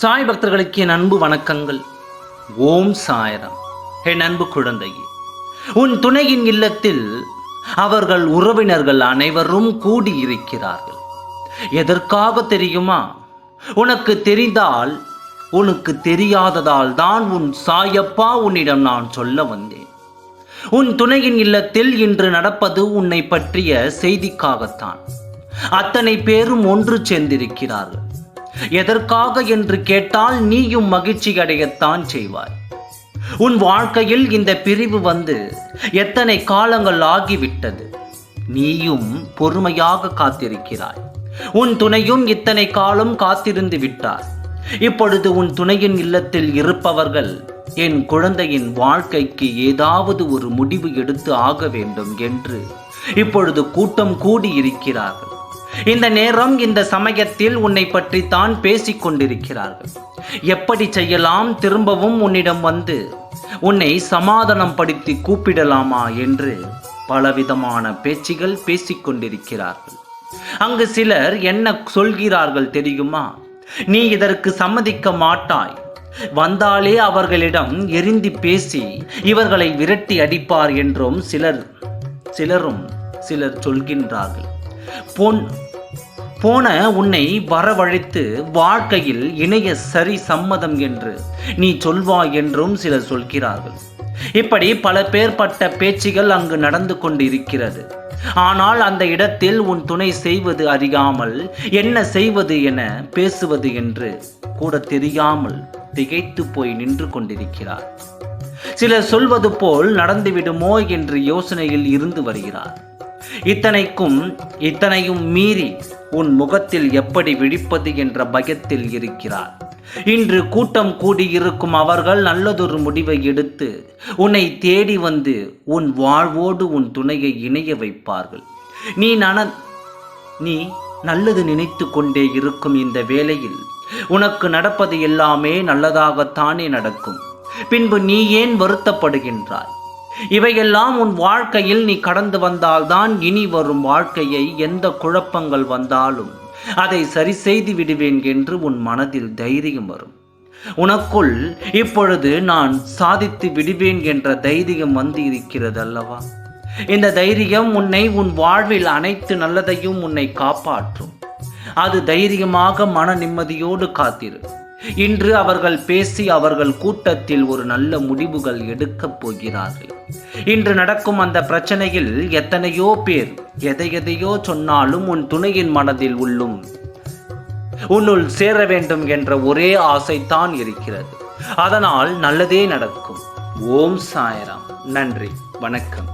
சாய் பக்தர்களுக்கு என் அன்பு வணக்கங்கள். ஓம் சாய்ராம். என் அன்பு குழந்தையே, உன் துணையின் இல்லத்தில் அவர்கள் உறவினர்கள் அனைவரும் கூடியிருக்கிறார்கள். எதற்காக தெரியுமா? உனக்கு தெரிந்தால், உனக்கு தெரியாததால் தான் உன் சாயப்பா உன்னிடம் நான் சொல்ல வந்தேன். உன் துணையின் இல்லத்தில் இன்று நடப்பது உன்னை பற்றிய செய்திக்காகத்தான். அத்தனை பேரும் ஒன்று சேர்ந்திருக்கிறார்கள். எதற்காக என்று கேட்டால் நீயும் மகிழ்ச்சி அடையத்தான் செய்வாய். உன் வாழ்க்கையில் இந்த பிரிவு வந்து எத்தனை காலங்கள் ஆகிவிட்டது. நீயும் பொறுமையாக காத்திருக்கிறாய். உன் துணையும் இத்தனை காலம் காத்திருந்து விட்டார். இப்பொழுது உன் துணையின் இல்லத்தில் இருப்பவர்கள் என் குழந்தையின் வாழ்க்கைக்கு ஏதாவது ஒரு முடிவு எடுத்து ஆக வேண்டும் என்று இப்பொழுது கூட்டம் கூடி இருக்கிறார்கள். இந்த நேரம், இந்த சமயத்தில் உன்னை பற்றி தான் பேசிக் கொண்டிருக்கிறார்கள். எப்படி செய்யலாம், திரும்பவும் உன்னிடம் வந்து உன்னை சமாதானம் படுத்தி கூப்பிடலாமா என்று பலவிதமான பேச்சுகள் பேசிக்கொண்டிருக்கிறார்கள். அங்கு சிலர் என்ன சொல்கிறார்கள் தெரியுமா? நீ இதற்கு சம்மதிக்க மாட்டாய், வந்தாலே அவர்களிடம் எரிந்து பேசி இவர்களை விரட்டி அடிப்பார் என்றும் சிலர் சொல்கின்றார்கள். போன உன்னை வரவழைத்து வாழ்க்கையில் இணைய சரி சம்மதம் என்று நீ சொல்வாய் என்றும் சிலர் சொல்கிறார்கள். இப்படி பல பேர்பட்ட பேச்சுகள் அங்கு நடந்து கொண்டு இருக்கிறது. ஆனால் அந்த இடத்தில் உன் துணை செய்வது அறியாமல் என்ன செய்வது என பேசுவது என்று கூட தெரியாமல் திகைத்து போய் நின்று கொண்டிருக்கிறார். சிலர் சொல்வது போல் நடந்துவிடுமோ என்று யோசனையில் இருந்து வருகிறார். இத்தனையும் மீறி உன் முகத்தில் எப்படி விழிப்பது என்ற பயத்தில் இருக்கிறார். இன்று கூட்டம் கூடியிருக்கும் அவர்கள் நல்லதொரு முடிவை எடுத்து உன்னை தேடி வந்து உன் வாழ்வோடு உன் துணையை இணைய வைப்பார்கள். நீ நல்லது நினைத்து கொண்டே இருக்கும் இந்த வேளையில் உனக்கு நடப்பது எல்லாமே நல்லதாகத்தானே நடக்கும். பின்பு நீ ஏன் வருத்தப்படுகின்றாய்? இவையெல்லாம் உன் வாழ்க்கையில் நீ கடந்து வந்தால்தான் இனி வரும் வாழ்க்கையை எந்த குழப்பங்கள் வந்தாலும் அதை சரி செய்து விடுவேன் என்று உன் மனதில் தைரியம் வரும். உனக்குள் இப்பொழுது நான் சாதித்து விடுவேன் என்ற தைரியம் வந்து இருக்கிறது அல்லவா? இந்த தைரியம் உன்னை உன் வாழ்வில் அனைத்து நல்லதையும் உன்னை காப்பாற்றும். அது தைரியமாக மன நிம்மதியோடு காத்திரு. இன்று அவர்கள் பேசி அவர்கள் கூட்டத்தில் ஒரு நல்ல முடிவுகள் எடுக்கப் போகிறார்கள். இன்று நடக்கும் அந்த பிரச்சனையில் எத்தனையோ பேர் எதையோ சொன்னாலும் உன் துணையின் மனதில் உன்னுள் சேர வேண்டும் என்ற ஒரே ஆசைத்தான் இருக்கிறது. அதனால் நல்லதே நடக்கும். ஓம் சாய்ராம். நன்றி, வணக்கம்.